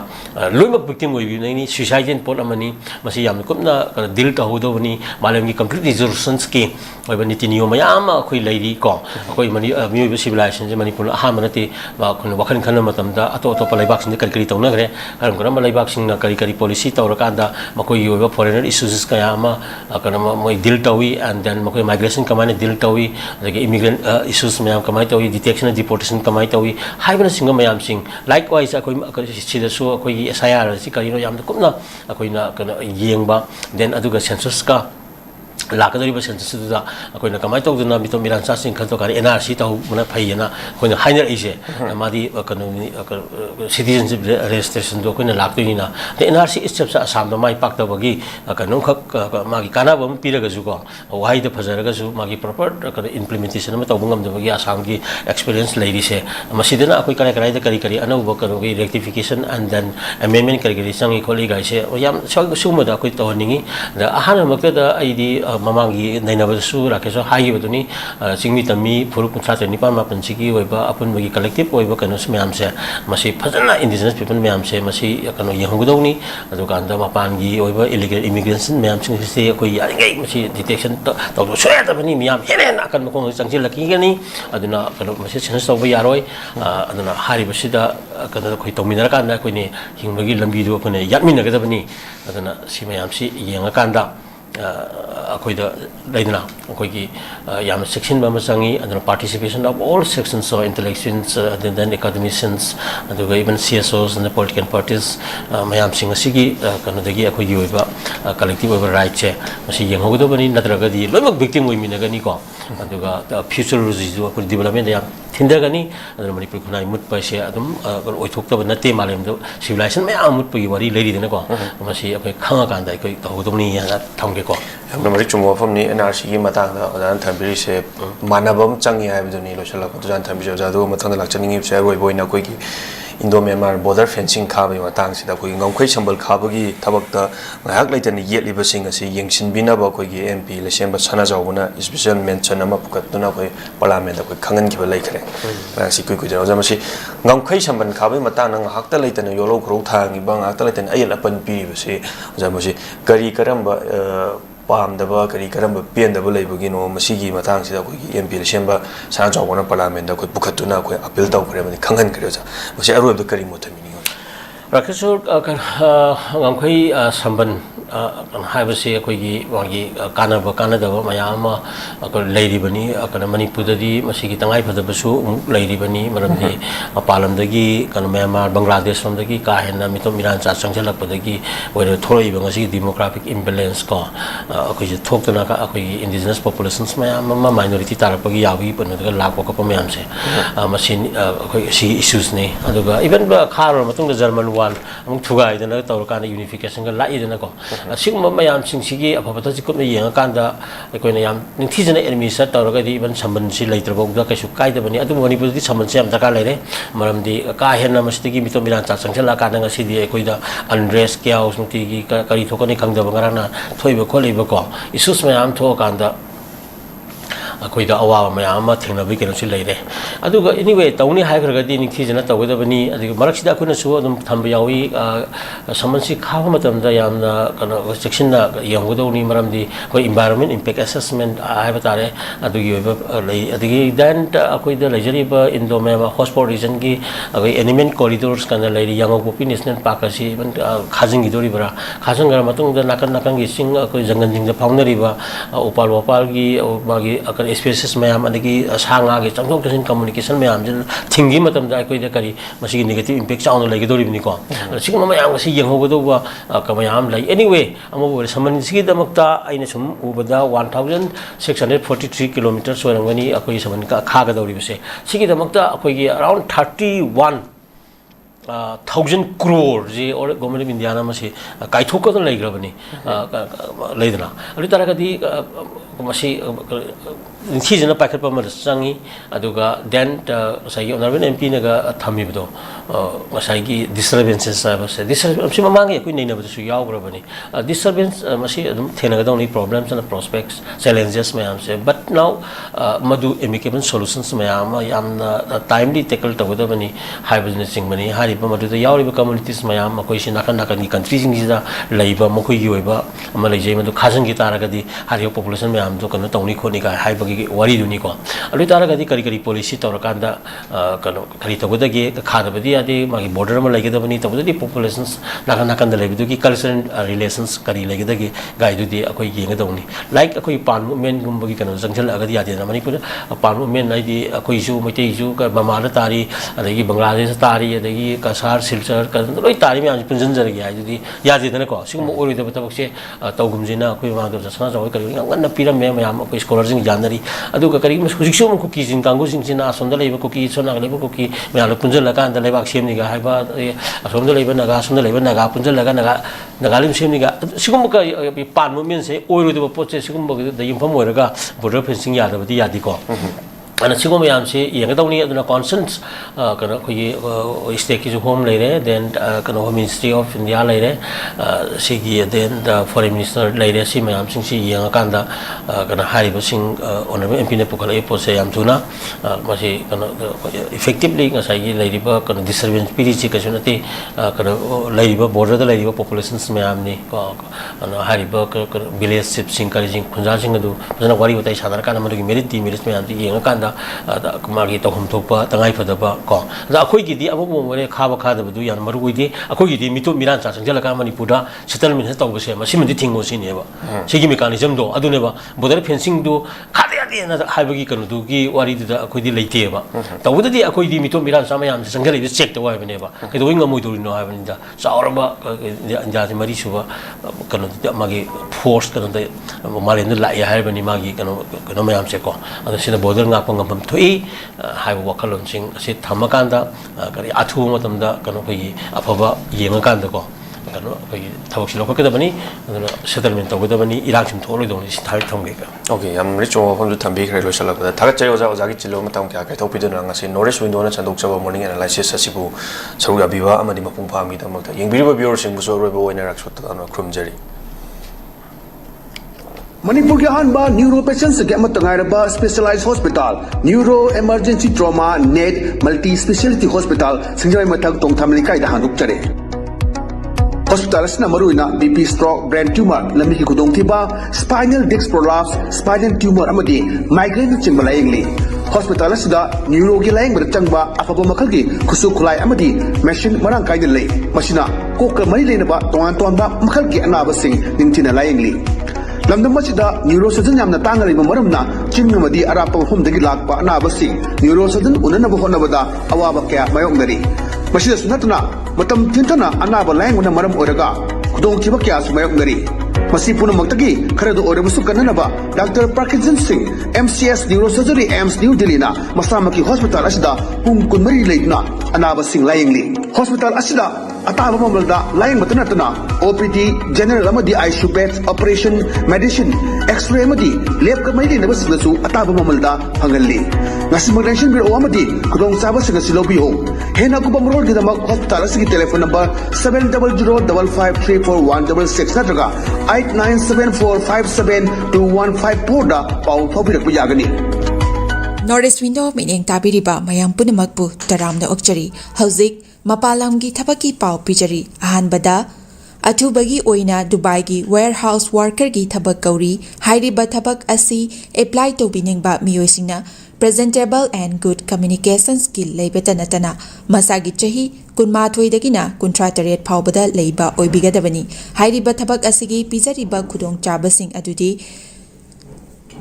loima victim oi bi ni suicide pot amani masi yam kumna deal ta hodo bani malam gi complete resolution scheme oi bani tinio mayam khoi leiri ko khoi mani mi civilization je manipur ha manati ba khon wakhan khana matam da ato ato palai sin kari kari tawna gre karam karam malai sin na kari kari policy tawra kanda makoi yoba foreigner issues kaya ma kana moi deal tawi and then makoi migration kamane deal tawi like immigrant issues mayam kamai tawi detection and deportation kamai tawi haibana singa mayam sing likewise akoi sida so akoi SIR si karino yam kumna akoi na kana yengba then aduga census ka lakadori census da akoi na kamai tawduna mito miran sa sing khanto kari NRC taw muna phayena akoi na hainer ise madi kana citizenship registration do akoi na laktoi na the NRC steps asam da mai pak da bagi kana khak magi kana bam piraga ju ko wai da phajaraga ju magi proper kana implementation ma taw bangam da bagi asam gi experience leiri se masidena akoi kare kare da kari kari anau ba kana gi rectification and then amendment kari kari sangi kholi ga se yam suma da akoi tawningi da ahana makta da aidi mamangi nainabasu rakeswa haibaduni singmi tami furup kuntra nipa mapan sigi oiba apun bagi collective oiba kanu myam se masi phajana indigenous people myam se masi kanu yehungudoni adu kanda mapan gi oiba illegal immigrants myam sing se koi yaringai masi detection tawdo soya da bani myam henen akan makong changji laki gani aduna kanu masi census tawba yaroi aduna haribasida kanu koi tawminara kanda koi ni hingbagi lambi do kone yatmina ga bani aduna si myam si yenga kanda akoida laidna akoigi yam section ba masangi and participation of all sections of intellectuals and then academicians and even CSOs and the political parties mayam sing asigi kanu dagi akoigi oiba collective over right che masi yenghodo bani natraga di loimak victim oi minagani ko aduga future residu akoi development yam thindagani adu manipur khunai mut pa se adum oithokta nate malem do civilization mayam mut pagi wari leiri dena ko masi akoi khanga kanda akoi tawdoni ya thamge ko namari chumo famni NRC gi matang da odan thambiri se manabam changi haibduni loisala ko odan thambiri jadu matang da lakchani ngi se roi boina koi gi Indo Myanmar border fencing khabi matang sida khoi ngomkhoi sambal khabagi thabakta ngahak laitani yetliba sing asi yengsinbina ba khoi gi MP lesemba sana jawbuna special mention ama pukatuna khoi parliament khoi khangan ki ba laikhre si koi koi jaw jamasi ngomkhoi sambal khabi matang nang hakta laitani yolo khro thangi ba ngakta laitani ayel apan pi ba si jamasi kari karamba pamdaba kari karamba pendaba leibagi no masigi matang sida khoi gi MP lesemba sana jawbuna parliament khoi pukatuna khoi appeal taw khre mani khangan khre ja masi aru da kari mothami Rakeshwar ngomkhoi samban haibase akoigi wagi kanaba kanadaba mayama leiribani akana manipudadi masigi tangai phadabasu leiribani maramdi palamdagi kana Myanmar Bangladesh somdagi ka henna mitom miran cha changjalakpadagi oire thoroi bangasi demographic imbalance ko akoi thoktana ka akoi indigenous populations mayama minority tarapagi yawi panaga lakwa ka mayamse masin akoi si issues ne aduga even kharo matung German wall among thugai dana tawrkana unification ga lai dana ko sigma mayam singsigi apabata sikut yeng kanda ekoina yam ningthijana enemy sa tawraga di ban samban si leitrabok da kaisu kaida bani adu manipur di samban se am daka leire maramdi ka henna mastigi mito miran cha changsela kana nga sidi ekoida unrest kya usnti gi kari thokani khangda bangarana thoiba kholiba ko issues mayam tho kanda akoida awa mayama thengnabi keno si leire aduga anyway tawni haigragadi ningthijana tawgadabani adiga maraksida akuna su adum thamba yawi samansi khawa matamda yamna kana sectionna yamgodawni maramdi koi environment impact assessment haibatare adugi lei adigi then akoida lejariba Indo Myanmar hotspot region gi agoi element corridors kana leiri yangopopi national park asi khajingi dori bara khajangara matungda nakan nakan gi sing akoi jangan jingda faunariba upal wapal gi magi species mayam adagi sanga gi changthok tasin communication mayam jin thingi matam da koi da kari masi negative impact chaung lai gi dori ni ko sigma mayam ga si yeng ho do ba ka mayam lai anyway amo bo saman sigi damakta aina sum ubada 1643 kilometers warangani akoi saman ka kha ga dori bise sigi damakta akoi gi around 31,000 crore je or government of India na masi kaithok ka lai grabani leidna ali taragadi masi ningthijana paikhatpa ma changi aduga then sai honorable MP naga thamibdo masai gi disturbances sabase disturbance mamangi koi nei na su yawgrabani disturbance masi adum thenaga dawni problems and prospects challenges mayam se but now madu amicable solutions mayam yamna timely tackle tawdabani haibajna singmani hariba madu da yawriba communities mayam koi si nakan nakan gi countries singida leiba mokoi gi oiba ama leijai madu khajang gi taragadi hariba population mayam do kana tawni khoni ga haibagi wari duni ko alu taragadi kari kari policy tawrakanda kano kari tawdagi khadabadi ade magi border ma laigedabani tawdadi populations nakan nakan da leibidugi cultural relations kari laigedagi gaidudi akoi gi ngadawni like akoi pan movement gumbagi kano jangjal agadi ade na manipur pan movement aidi akoi ju mate ju ka mamala tari adagi Bangladesh tari adagi kasar silchar kan loi tari me punjan jaragi aidi yadi dana ko sigum ori da tabakse tawgumjina akoi ma da sana jawi kari nganna piram me mayam akoi scholars jing janari aduga kari hujiksu mu kuki jin kangu jing jina asonda leiba kuki sona leiba kuki me ala punjal la kan da leiba semni ga haiba asonda leiba naga punjal la naga lim semni ga sigum ka pan movement se ori da poche sigum da yimpham oiraga border fencing yada badi yadi ko ana sigum yam se yengadawni aduna consent kana khoi state ki home leire then kana home ministry of India leire sigi then the foreign minister leire si mayam sing si yenga kanda kana hariba sing honorable MP ne pukala pose yam tuna masi kana effectively ngasai gi leiriba kana disturbance pirichi ka sunati kana leiriba border da leiriba populations mayam ni ko ana hariba village ship sing kari jing khunja sing adu jana wari utai sadar kana madu merit di merit mayam ti yenga kanda magi tokhum thokpa tangai phadaba ko da akhoi gi di abu more khaba khada bu yan maru gi akhoi gi di mitu miran cha changjala ka manipur da settlement ta bu se ma simdi thingo si ne ba sigi mechanism do adu ne ba border fencing do khade ade na haibagi kanu du gi wari da akhoi di leite ba tawda di akhoi di mitu miran sa ma yam changjala bi check to wa ne ba ke do inga moi do no ha ba da sauraba ja mari suba kanu magi force kanu da malen la ya ha ba ni magi kanu ma yam se ko ada sina border nga pangam haiba wakalon sing si thamakanda kari athu matamda kano koi afaba yengakanda ko kano koi thawak si lokak kadabani aduna settlement tawgadabani irang sim tholoi si thar thamge ka okay yam rich mo phom ju thambi khre lo salak da thagat chai oja oja gi chilo matam kya kai thopidon rang ase north window na chandok chaba morning analysis asibu saru ya biwa amadi mapung phami da makta yengbi ba bior sing bu so robo oina rak shot da khrum jari Manipur के अहम न्यूरो पेशेंट्स के specialise hospital neuro emergency trauma नेट मल्टी स्पेशलिटी हॉस्पिटल सिंजय मथक तोंगथाम लिकाई दा हांदुकचरे हॉस्पिटल असना मरुइना बीपी स्ट्रोक ब्रेन ट्यूमर लमी की खुदोंथिबा spinal disc prolapse spinal tumour अमदी माइग्रेन चिंबा लायंगली हॉस्पिटल असदा न्यूरो की लायंग चंगबा अफब मखल की खुसु खुलाई अमदी मशीन मरांग कायदे लई मसिना कोक मरी लेनबा तोंगान तोंबा मखल की अनाबसिंग निंथिना लायंगली लमदम neuro surgeon यामना तांगरिबा मरमना चिंगमदी अरापा मफमदगी Lakpa अनाबसिंग neuro surgeon उननबा होनबदा अवाबा क्या मायोंगदरी मसिदा सुनतना मतम थिंतना अनाबा लायंगना मरम ओरगा खुदोंथिबा क्या सुमायोंगदरी मसी पुनमक्तगी खरदो ओरबसु कन्ननबा doctor Parkinson Singh MCS neuro surgery AIIMS New Delhi ना मसामकी हॉस्पिटल असिदा पुंग कुनमरी लेना अनाबसिंग लायंगली हॉस्पिटल असिदा अताबा ममलदा लायंग मतनतना ओपीडी जनरल अमदी ICU bed operation medicine X ray अमदी लैब कमैली नबसु अताबा ममलदा फंगल्ली नसिमगनेशन बिरो अमदी खुदोंग चाबा सिलोबियो हेना कुबमरोल गिदमक हॉस्पिटल असगी टेलीफोन नंबर 7005534166 नत्रगा 8974572154 दा पाउ फबिरक यागनी नॉर्थ विंडो मिनिंग ताबिरिबा मयाम पुनमकपु तरामना ओक्चरी हौजिक मपालामगी थबकी पाव पिजरी अहानबदा अथुबगी ओइना दुबई वेयर हाउस वर्कर की थबक कौरी हाइरिबा थबक असी एप्लाई तौबिनिंगबा मियोइसिंगना presentable and good communication skill लेबेता नतना मसागी चही कुनमाथोइदगिना कुंट्राटरेट फावबदा लेबा ओइबिगदबनी हाइरिबा थबक असिगी पिजरिबा खुदोंग चाबसिंग अदुदी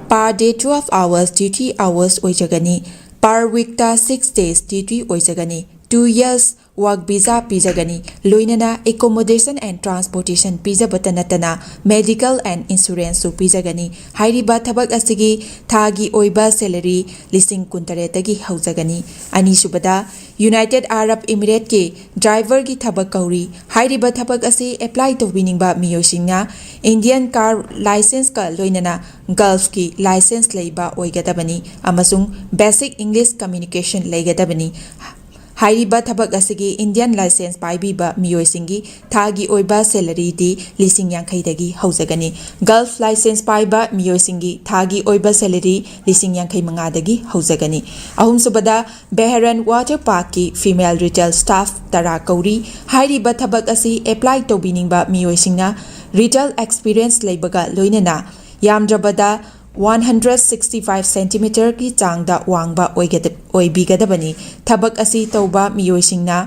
per day 12 hours duty hours oijagani per week ta 6 days duty oijagani 2 years work visa pijagani loinana accommodation and transportation pija batanatana medical and insurance su pijagani hairiba thabak asigi thagi oiba salary lising kuntare tagi haujagani ani subada United Arab Emirates ke driver ki thabak kauri hairiba thabak asi apply to winingba miyosingna Indian car license ka loinana Gulf ki license leiba oigadabani amasung basic English communication leigadabani हाइरिबा थबक असगी इंडियन लाइसेंस पाइबीबा मियोइसिंगी थागी ओइबा सैलरी दी लिसिंग यांखैदगी हौजगनी गल्फ लाइसेंस पाइबा मियोइसिंगी थागी ओइबा सैलरी लिसिंग यांखै मंगादगी हौजगनी अहुम सुबदा बेहरन वाटर पार्क की फीमेल रिटेल स्टाफ तरा कौरी हाइरिबा थबक असि अप्लाई तौबिनिंगबा मियोइसिंगना रिटेल एक्सपीरियंस लेबगा लोइनना यामद्रबदा 165 centimeter की चांगदा वांगबा ओइबिगदबनी थबक असि तौबा मियोइसिंगना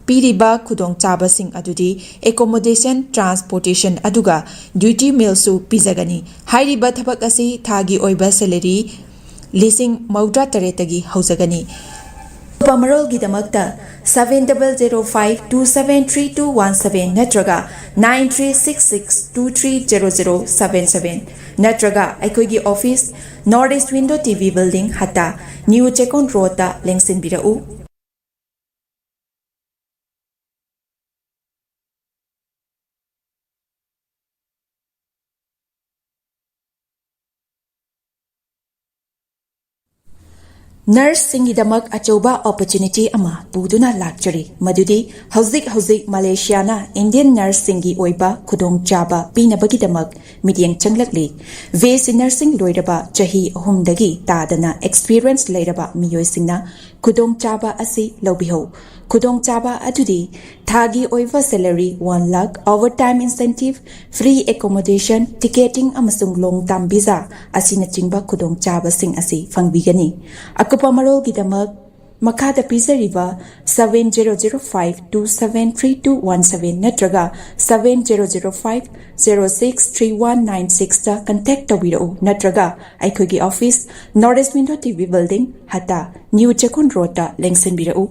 पीरिबा खुदोंग चाबसिंग अदुदी accommodation transportation अदुगा duty meal सु पिजगनी हाइरिबा थबक असि थागी ओइबा सैलरी लिसिंग मौद्रा तरेतगी हौजगनी पमरोल गिदमक्ता 7005273217 नत्रगा 9366230077 नत्रगा अखोगी office North East Window TV building हता न्यू चेकोन रोड ता लेंगसिन बिराउ नर्स सिंगिदमक अचौबा अपॉर्चुनिटी अमा पुदुना लाक्चरी मदुदी हौजिक मलेशियाना इंडियन नर्स सिंगी ओइबा खुदोंग चाबा पीनबगिदमक मिडियंग चंगलकली वेस नर्सिंग लोइरबा चही अहुमदगी तादना एक्सपीरियंस लेरबा मियोइसिंगना खुदोंग चाबा असि लौबिहो खुदोंग चाबा अदुदी थागी ओइबा salary 1 lakh overtime incentive free accommodation ticketing अमसुंग लोंग टर्म वीजा असिना चिंबा खुदोंग चाबा सिंग असि फंगबिगनी अकुपा मरोल गिदमक मखादा पिजरिबा 7005273217 नत्रगा 7005063196 ता कांटेक्ट तौबिरउ नत्रगा अखोगी office North East Window TV building हता न्यू चेकोन रोड ता लेंगसिन बिरउ